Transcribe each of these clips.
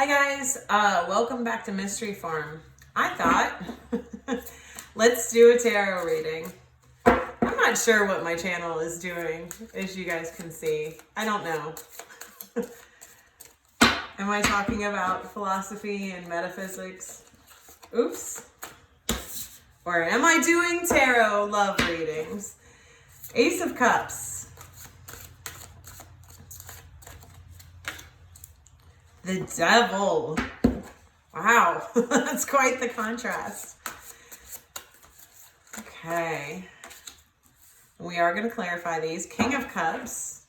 Hi guys, welcome back to Mystery Farm. I thought, let's do a tarot reading. I'm not sure what my channel is doing, as you guys can see. I don't know. Am I talking about philosophy and metaphysics? Oops. Or am I doing tarot love readings? Ace of Cups. The Devil. Wow, that's quite the contrast. Okay. We are going to clarify these. King of Cups.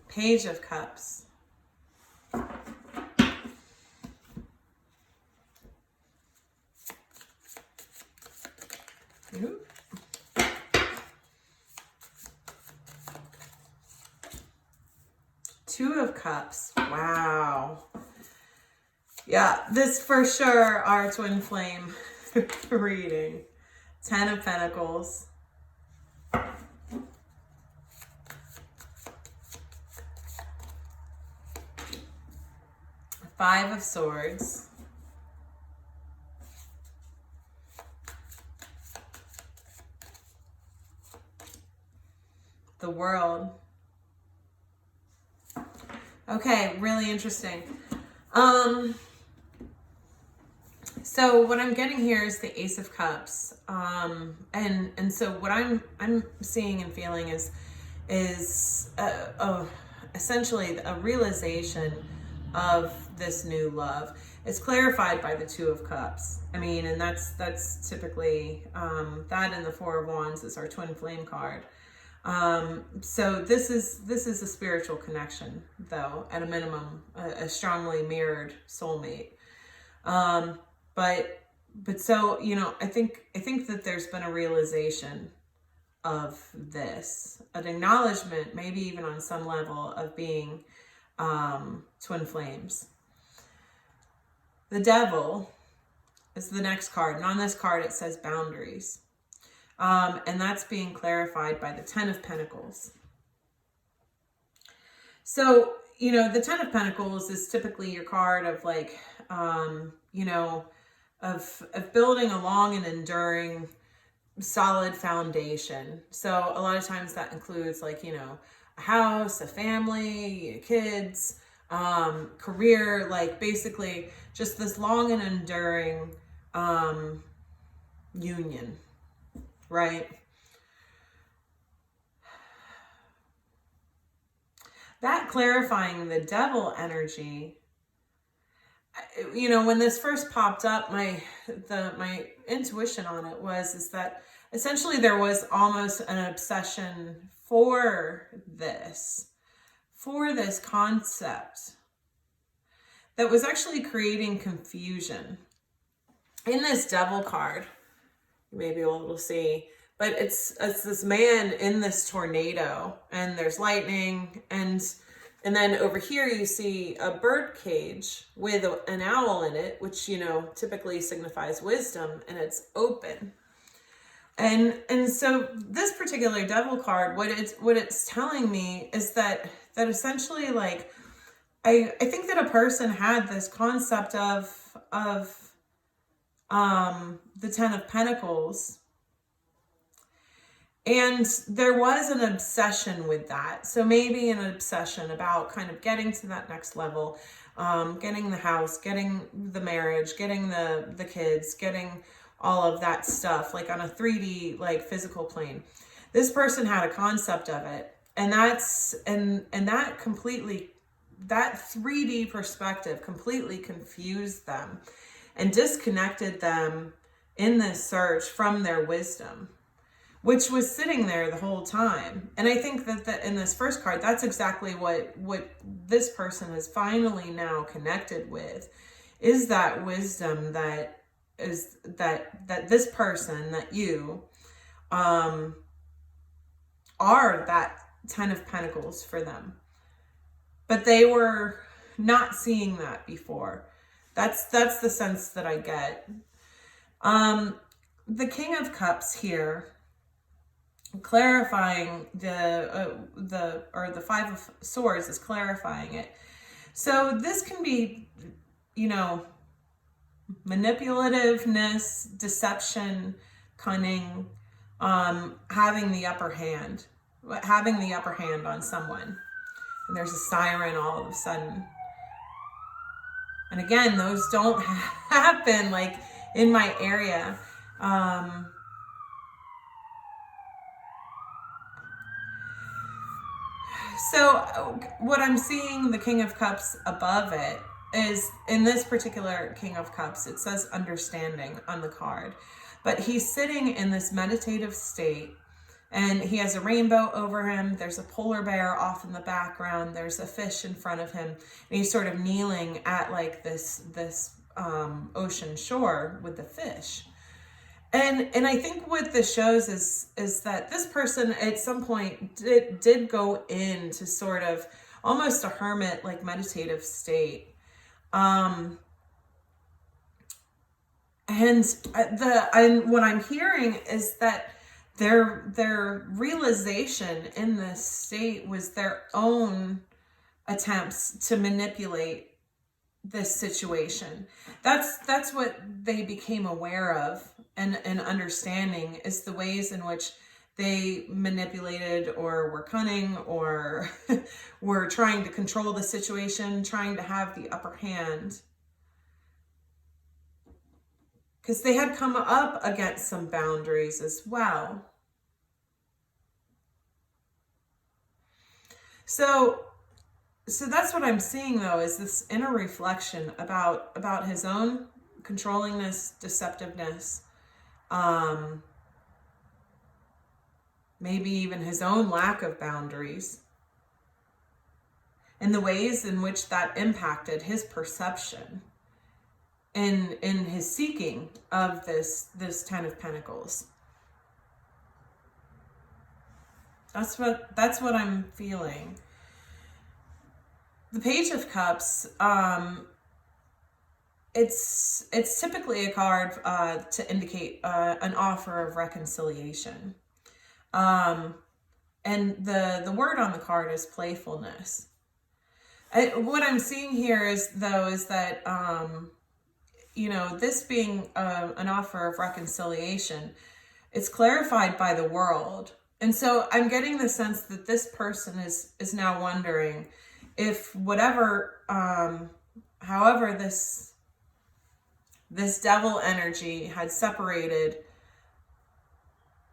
Page of Cups. Ooh. Two of Cups. Wow. Yeah, this for sure our twin flame reading. 10 of Pentacles. Five of Swords. The World. Okay, really interesting. So what I'm getting here is the Ace of Cups. And so what I'm seeing and feeling is essentially a realization of this new love. It's clarified by the Two of Cups. I mean, and that's typically that and the Four of Wands is our twin flame card. So this is a spiritual connection, though, at a minimum, a strongly mirrored soulmate. But so, you know, I think that there's been a realization of this, an acknowledgement, maybe even on some level, of being twin flames. The Devil is the next card, and on this card it says boundaries. And that's being clarified by the Ten of Pentacles. So, you know, the Ten of Pentacles is typically your card of like, you know, of building a long and enduring solid foundation. So a lot of times that includes like, you know, a house, a family, kids, career, like basically just this long and enduring union. Right? That clarifying the Devil energy, you know, when this first popped up, my intuition on it is that essentially there was almost an obsession for this concept that was actually creating confusion. In this Devil card, you may be able to see, but it's this man in this tornado, and there's lightning, and then over here you see a bird cage with an owl in it, which, you know, typically signifies wisdom, and it's open. And so this particular Devil card, what it's telling me is that essentially, like, I think that a person had this concept of the Ten of Pentacles, and there was an obsession with that. So maybe an obsession about kind of getting to that next level, getting the house, getting the marriage, getting the kids, getting all of that stuff, like on a 3D, like physical plane. This person had a concept of it, and that completely, that 3D perspective completely confused them and disconnected them in this search from their wisdom, which was sitting there the whole time. And I think that in this first card, that's exactly what this person is finally now connected with, is that wisdom that is that this person, that you are that Ten of Pentacles for them. But they were not seeing that before. That's the sense that I get. the King of Cups here, clarifying the Five of Swords is clarifying it. So this can be, you know, manipulativeness, deception, cunning, having the upper hand on someone. And there's a siren all of a sudden. And again, those don't happen like in my area. So what I'm seeing, the King of Cups above it, is in this particular King of Cups, it says understanding on the card. But he's sitting in this meditative state, and he has a rainbow over him. There's a polar bear off in the background. There's a fish in front of him. And he's sort of kneeling at like this ocean shore with the fish. And I think what this shows is that this person at some point did go into sort of almost a hermit, like meditative state. And what I'm hearing is that their realization in this state was their own attempts to manipulate this situation. That's what they became aware of and understanding, is the ways in which they manipulated or were cunning or were trying to control the situation, trying to have the upper hand. Because they had come up against some boundaries as well. So that's what I'm seeing, though, is this inner reflection about his own controllingness, deceptiveness, maybe even his own lack of boundaries, and the ways in which that impacted his perception in his seeking of this Ten of Pentacles. That's what I'm feeling. The Page of Cups, it's typically a card to indicate an offer of reconciliation. And the word on the card is playfulness. What I'm seeing here is that, you know, this being an offer of reconciliation, it's clarified by the world. And so I'm getting the sense that this person is now wondering if whatever, however this devil energy had separated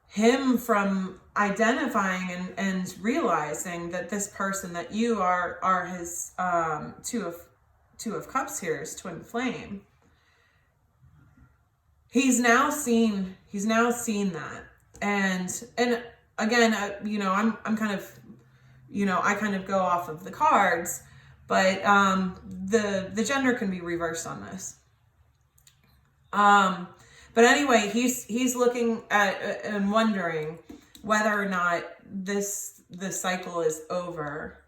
him from identifying and realizing that this person, that you are his two of Cups here, is twin flame. He's now seen that, and again, you know, I'm kind of, you know, I kind of go off of the cards, but the gender can be reversed on this. But anyway, he's looking at and wondering whether or not this cycle is over,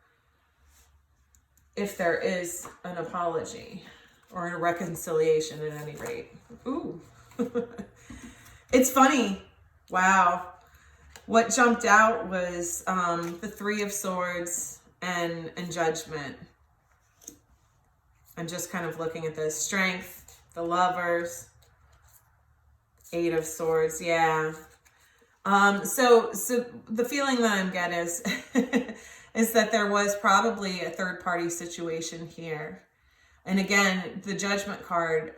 if there is an apology or a reconciliation at any rate. Ooh. It's funny. Wow. What jumped out was the Three of Swords and Judgment. I'm just kind of looking at this. Strength, the Lovers, Eight of Swords. Yeah. So the feeling that I'm getting is is that there was probably a third party situation here. And again, the Judgment card,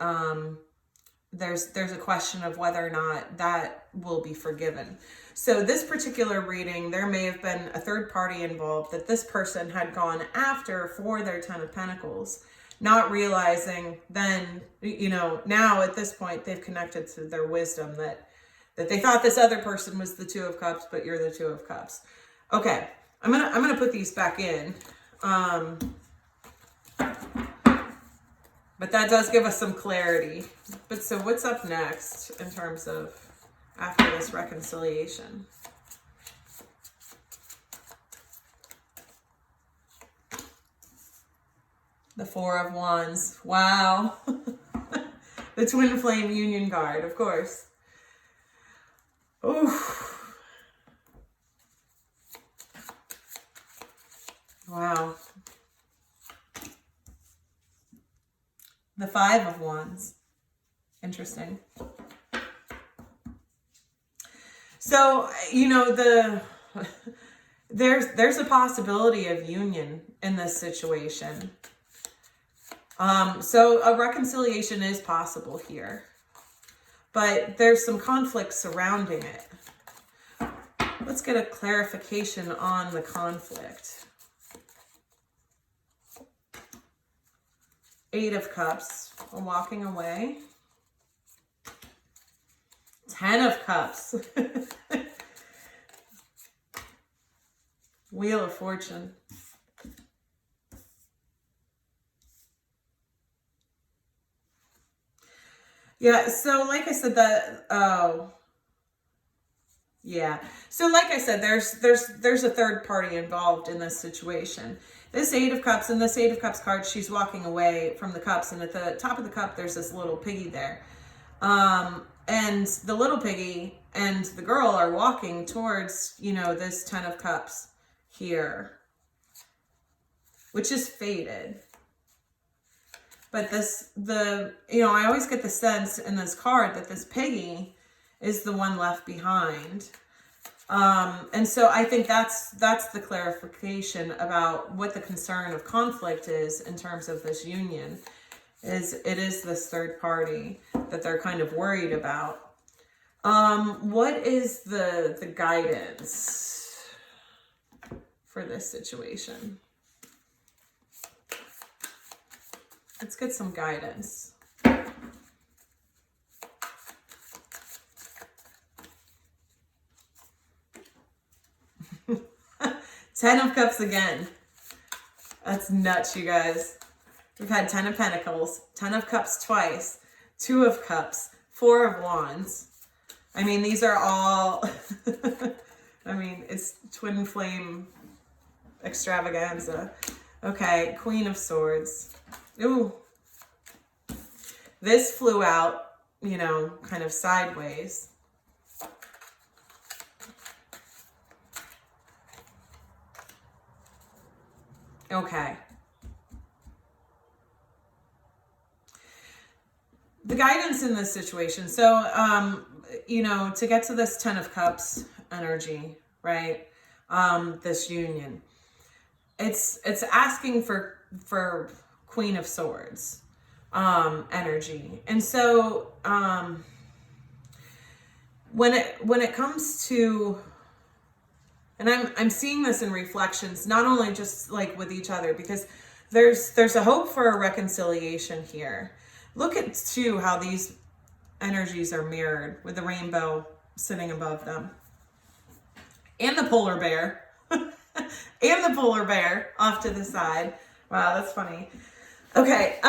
there's a question of whether or not that will be forgiven. So this particular reading, there may have been a third party involved that this person had gone after for their Ten of Pentacles, not realizing then, you know, now at this point they've connected to their wisdom that they thought this other person was the Two of Cups, but you're the Two of Cups. Okay, I'm gonna put these back in. But that does give us some clarity. But so what's up next in terms of after this reconciliation? The Four of Wands. Wow. The Twin Flame Union card, of course. Oof. Wow. The Five of Wands. Interesting. So, there's a possibility of union in this situation. So a reconciliation is possible here, but there's some conflict surrounding it. Let's get a clarification on the conflict. Eight of Cups, walking away. 10 of Cups. Wheel of Fortune. Yeah, so like I said, So like I said, there's a third party involved in this situation. This Eight of Cups and this Eight of Cups card, she's walking away from the cups, and at the top of the cup, there's this little piggy there. And the little piggy and the girl are walking towards, this 10 of Cups here, which is faded. But I always get the sense in this card that this piggy is the one left behind. And so I think that's the clarification about what the concern of conflict is in terms of this union. It is this third party that they're kind of worried about. What is the guidance for this situation? Let's get some guidance. 10 of Cups again. That's nuts, you guys. We've had 10 of Pentacles, 10 of Cups twice, 2 of Cups, 4 of Wands. I mean, these are all, it's twin flame extravaganza. Okay, Queen of Swords. Ooh. This flew out, kind of sideways. Okay. The guidance in this situation. So, to get to this 10 of Cups energy, right? This union. It's asking for Queen of Swords energy. And so when it comes to, and I'm seeing this in reflections, not only just like with each other, because there's a hope for a reconciliation here. Look at too how these energies are mirrored with the rainbow sitting above them. And the polar bear. And the polar bear off to the side. Wow, that's funny. Okay.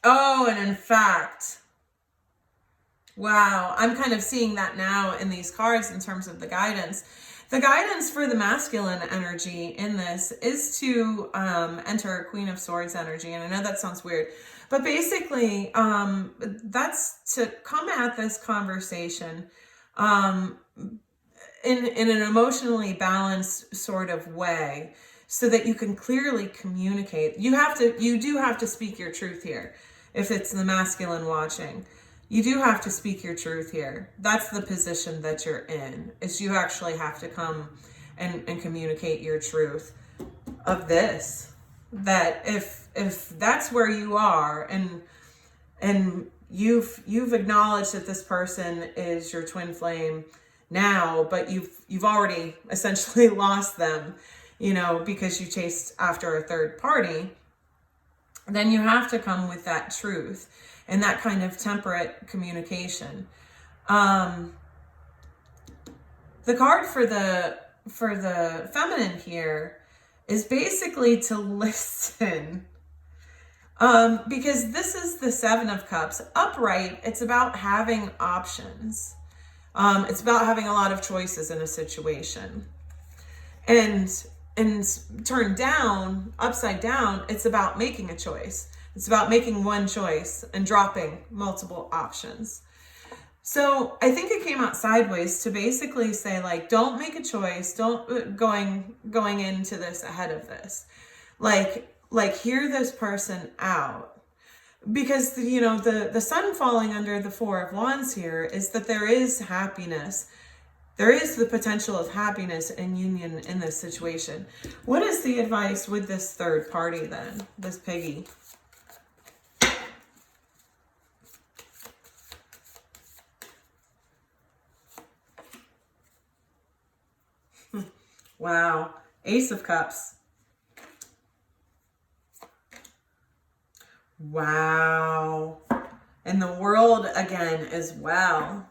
Oh, and in fact, wow, I'm kind of seeing that now in these cards in terms of the guidance. The guidance for the masculine energy in this is to enter Queen of Swords energy. And I know that sounds weird, but basically that's to come at this conversation in an emotionally balanced sort of way, so that you can clearly communicate. You do have to speak your truth here. If it's the masculine watching, you do have to speak your truth here. That's the position that you're in, is you actually have to come and communicate your truth of this. That if that's where you are, and you've acknowledged that this person is your twin flame now, but you've already essentially lost them, because you chased after a third party, then you have to come with that truth and that kind of temperate communication. The card for the feminine here is basically to listen. Because this is the 7 of Cups. Upright, it's about having options. It's about having a lot of choices in a situation. And turned down, upside down, it's about making a choice. It's about making one choice and dropping multiple options. So I think it came out sideways to basically say, like, don't make a choice. Don't going into this ahead of this. Like hear this person out. Because, the sun falling under the Four of Wands here is that there is happiness. There is the potential of happiness and union in this situation. What is the advice with this third party then? This piggy. Wow. Ace of Cups. Wow. And the World again as well.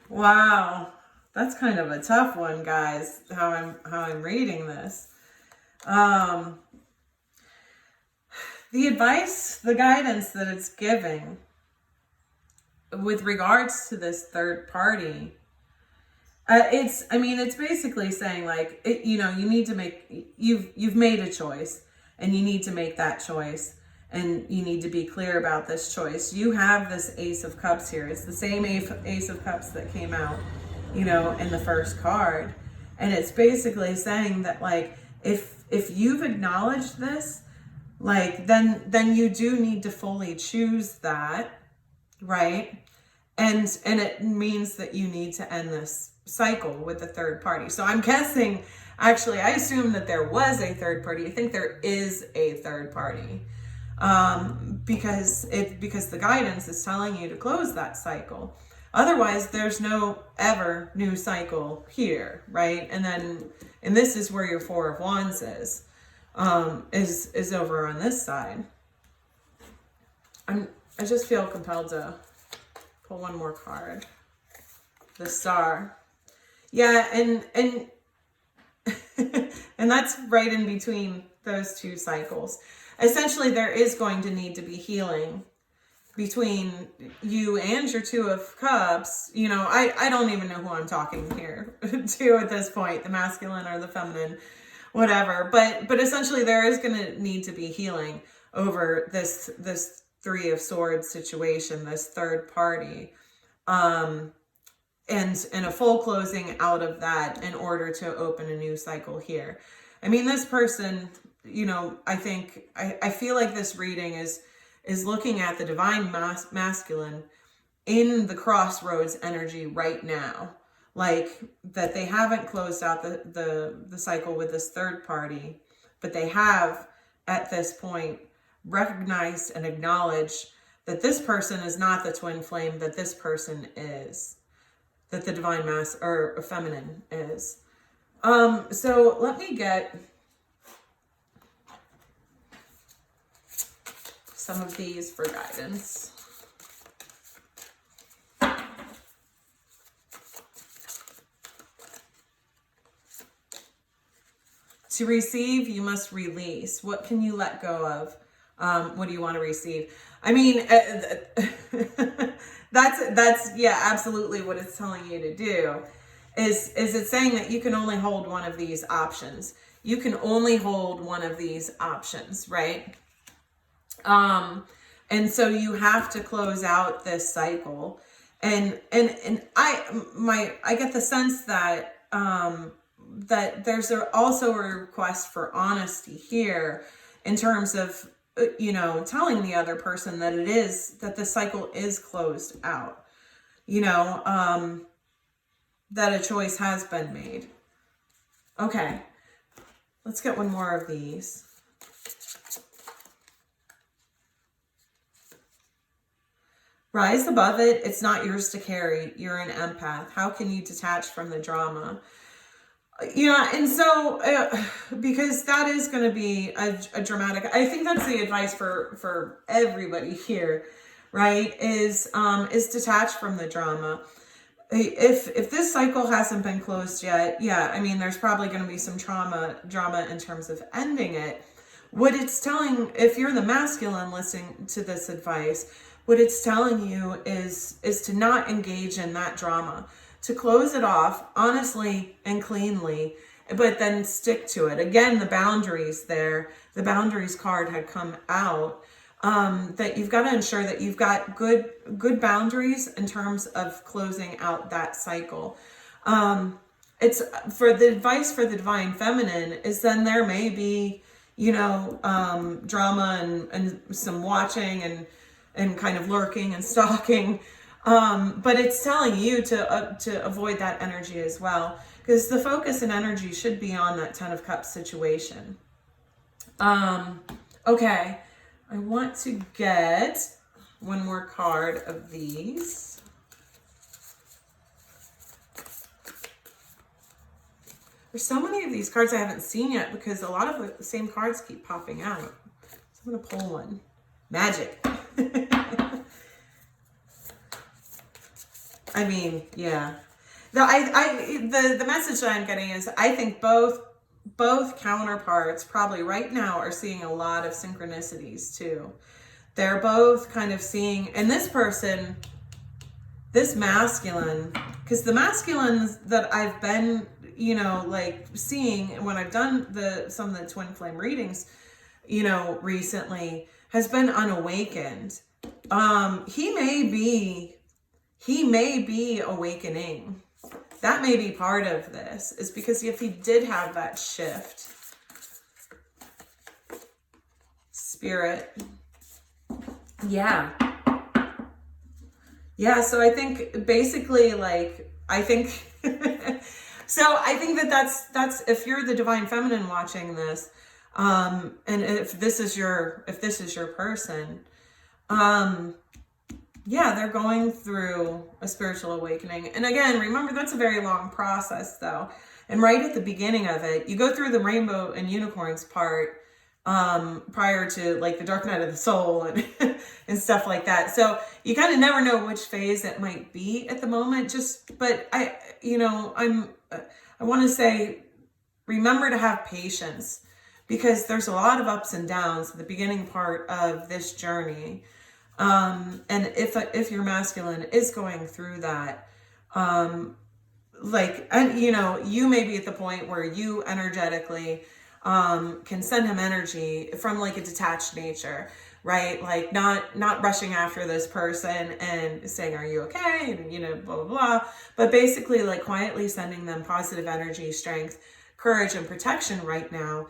Wow. That's kind of a tough one, guys, how I'm reading this. The advice, the guidance that it's giving with regards to this third party, it's basically saying, like, you need to you've made a choice, and you need to make that choice, and you need to be clear about this choice. You have this Ace of Cups here. It's the same Ace of Cups that came out, in the first card. And it's basically saying that, like, if you've acknowledged this, like, then you do need to fully choose that, right? And it means that you need to end this cycle with the third party. So I'm guessing, actually, I assume that there was a third party. I think there is a third party, because the guidance is telling you to close that cycle. Otherwise, there's no ever new cycle here, right? And this is where your Four of Wands is over on this side. I just feel compelled to pull one more card. The Star. Yeah, and and that's right in between those two cycles. Essentially, there is going to need to be healing between you and your Two of Cups. I don't even know who I'm talking here to at this point, the masculine or the feminine, whatever. But essentially, there is going to need to be healing over this Three of Swords situation, this third party, and a full closing out of that in order to open a new cycle here. I mean, this person, I feel like this reading is looking at the divine masculine in the crossroads energy right now. Like, that they haven't closed out the cycle with this third party, but they have, at this point, recognized and acknowledged that this person is not the twin flame that this person is, that the divine or feminine is. So let me get some of these for guidance. To receive, you must release. What can you let go of? What do you want to receive? I mean, that's absolutely what it's telling you to do. Is it saying that you can only hold one of these options? You can only hold one of these options, right? And so you have to close out this cycle. And I get the sense that that there's also a request for honesty here in terms of telling the other person that that the cycle is closed out, that a choice has been made. Okay, let's get one more of these. Rise above it. It's not yours to carry. You're an empath. How can you detach from the drama? Yeah, and so because that is going to be a dramatic. I think that's the advice for everybody here, right? Is detach from the drama. If this cycle hasn't been closed yet, yeah, I mean, there's probably going to be some drama in terms of ending it. What it's telling, if you're the masculine listening to this advice, what it's telling you is to not engage in that drama. to close it off honestly and cleanly, but then stick to it. Again, the boundaries there, the boundaries card had come out, that you've got to ensure that you've got good boundaries in terms of closing out that cycle. It's for the advice for the divine feminine is then there may be, drama and some watching and kind of lurking and stalking. But it's telling you to avoid that energy as well, because the focus and energy should be on that Ten of Cups situation. Okay, I want to get one more card of these. There's so many of these cards I haven't seen yet because a lot of the same cards keep popping out. So I'm going to pull one. Magic. I mean, yeah. The message that I'm getting is I think both counterparts probably right now are seeing a lot of synchronicities too. They're both kind of seeing, and this person, this masculine, because the masculines that I've been, like seeing when I've done some of the twin flame readings, recently has been unawakened. He may be awakening. That may be part of this, is because if he did have that shift, spirit, yeah, so I think basically so I think that's if you're the divine feminine watching this, and if this is your person, they're going through a spiritual awakening. And again, remember, that's a very long process though. And right at the beginning of it, you go through the rainbow and unicorns part, prior to like the dark night of the soul and, and stuff like that. So you kind of never know which phase it might be at the moment. But I want to say, remember to have patience, because there's a lot of ups and downs at the beginning part of this journey. And if your masculine is going through that, you may be at the point where you energetically, can send him energy from like a detached nature, right? Like not rushing after this person and saying, are you okay? And, blah, blah, blah. But basically like quietly sending them positive energy, strength, courage, and protection right now.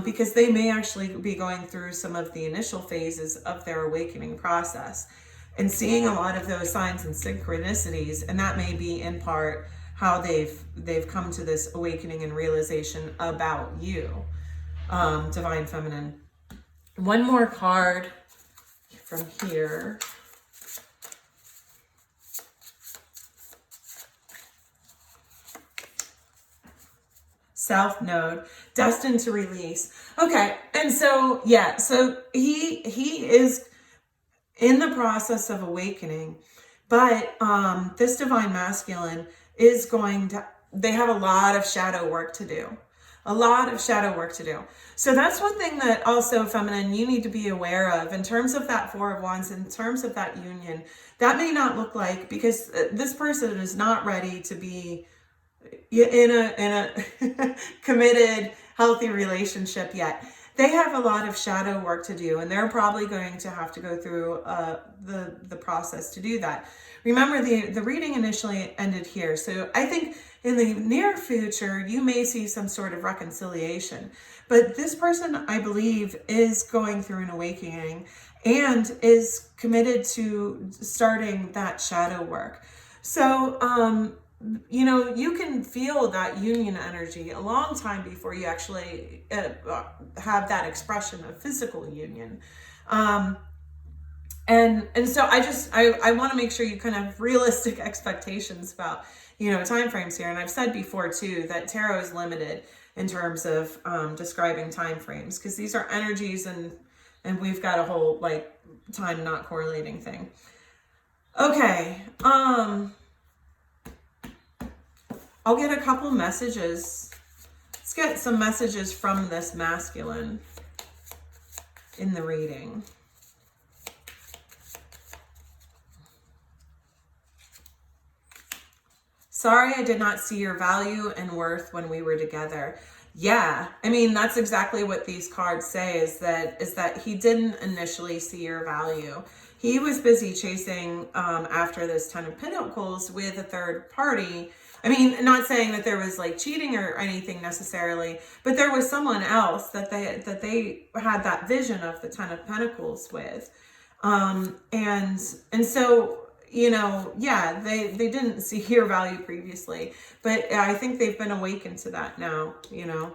Because they may actually be going through some of the initial phases of their awakening process and seeing a lot of those signs and synchronicities. And that may be in part how they've come to this awakening and realization about you, divine feminine. One more card from here. South Node, destined to release. Okay, and so he is in the process of awakening, but this divine masculine is they have a lot of shadow work to do. So that's one thing that also, feminine, you need to be aware of in terms of that Four of Wands, in terms of that union. That may not look like, because this person is not ready to be in a committed, healthy relationship yet. They have a lot of shadow work to do, and they're probably going to have to go through the process to do that. Remember, the reading initially ended here. So I think in the near future, you may see some sort of reconciliation. But this person, I believe, is going through an awakening and is committed to starting that shadow work. So, you can feel that union energy a long time before you actually have that expression of physical union. And so I want to make sure you kind of have realistic expectations about, time frames here. And I've said before too, that tarot is limited in terms of describing time frames, because these are energies and we've got a whole like time not correlating thing. Okay. I'll get a couple messages. Let's get some messages from this masculine in the reading. Sorry I did not see your value and worth when we were together. Yeah, I mean, that's exactly what these cards say, is that he didn't initially see your value. He was busy chasing after this Ten of Pentacles with a third party. I mean, not saying that there was like cheating or anything necessarily, but there was someone else that they had that vision of the Ten of Pentacles with. And so, you know, yeah, they didn't see your value previously, but I think they've been awakened to that now, you know.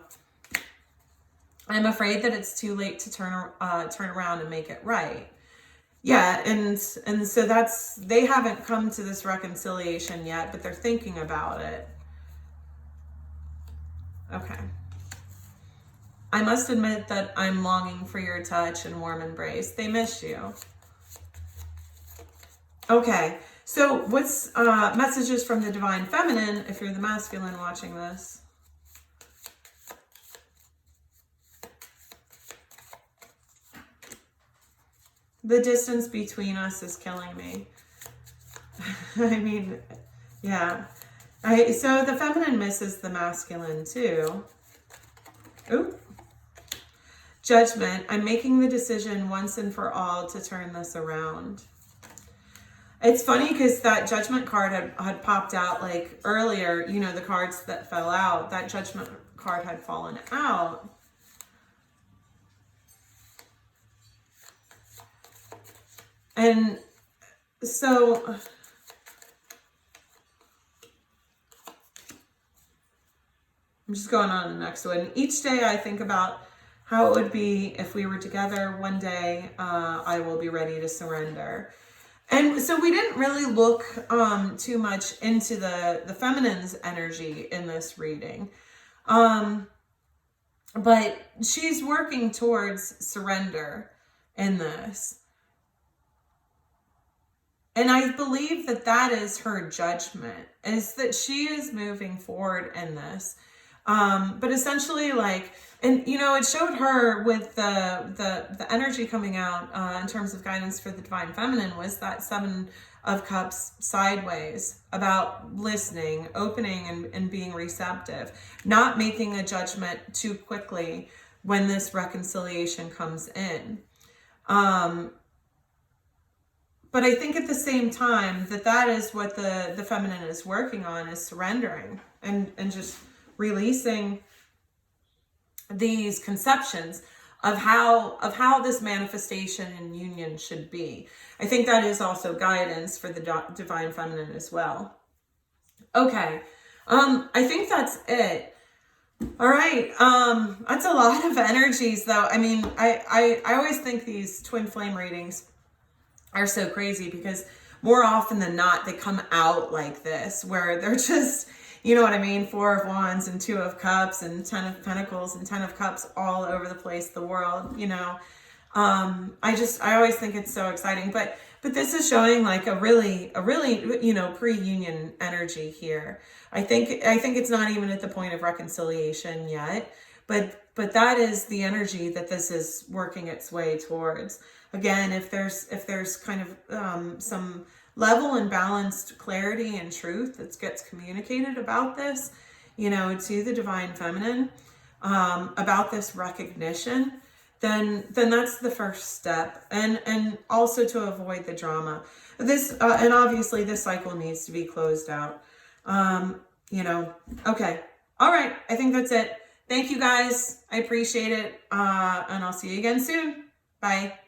I'm afraid that it's too late to turn around and make it right. Yeah, and so they haven't come to this reconciliation yet, but they're thinking about it. Okay. I must admit that I'm longing for your touch and warm embrace. They miss you. Okay, so what's messages from the Divine Feminine if you're the masculine watching this? The distance between us is killing me. I mean, yeah. So the feminine misses the masculine too. Ooh. Judgment. I'm making the decision once and for all to turn this around. It's funny because that Judgment card had popped out like earlier, you know, the cards that fell out, that Judgment card had fallen out. And so I'm just going on to the next one. Each day I think about how it would be if we were together. One day I will be ready to surrender. And so we didn't really look too much into the feminine's energy in this reading. But she's working towards surrender in this. And I believe that that is her judgment, is that she is moving forward in this. But essentially, like, and you know, it showed her with the energy coming out in terms of guidance for the Divine Feminine was that Seven of Cups sideways, about listening, opening, and being receptive, not making a judgment too quickly when this reconciliation comes in. But I think at the same time that is what the feminine is working on, is surrendering and just releasing these conceptions of how this manifestation and union should be. I think that is also guidance for the Divine Feminine as well. Okay. I think that's it. All right. That's a lot of energies though. I mean, I always think these twin flame readings are so crazy because more often than not, they come out like this, where they're just, you know what I mean? 4 of Wands and 2 of Cups and 10 of Pentacles and 10 of Cups all over the place, the world, you know. I always think it's so exciting, but this is showing like a really, you know, pre-union energy here. I think it's not even at the point of reconciliation yet, but that is the energy that this is working its way towards. Again, if there's kind of some level and balanced clarity and truth that gets communicated about this, you know, to the Divine Feminine, about this recognition, then that's the first step. And also to avoid the drama. This, and obviously this cycle needs to be closed out. You know, okay. All right. I think that's it. Thank you guys. I appreciate it. And I'll see you again soon. Bye.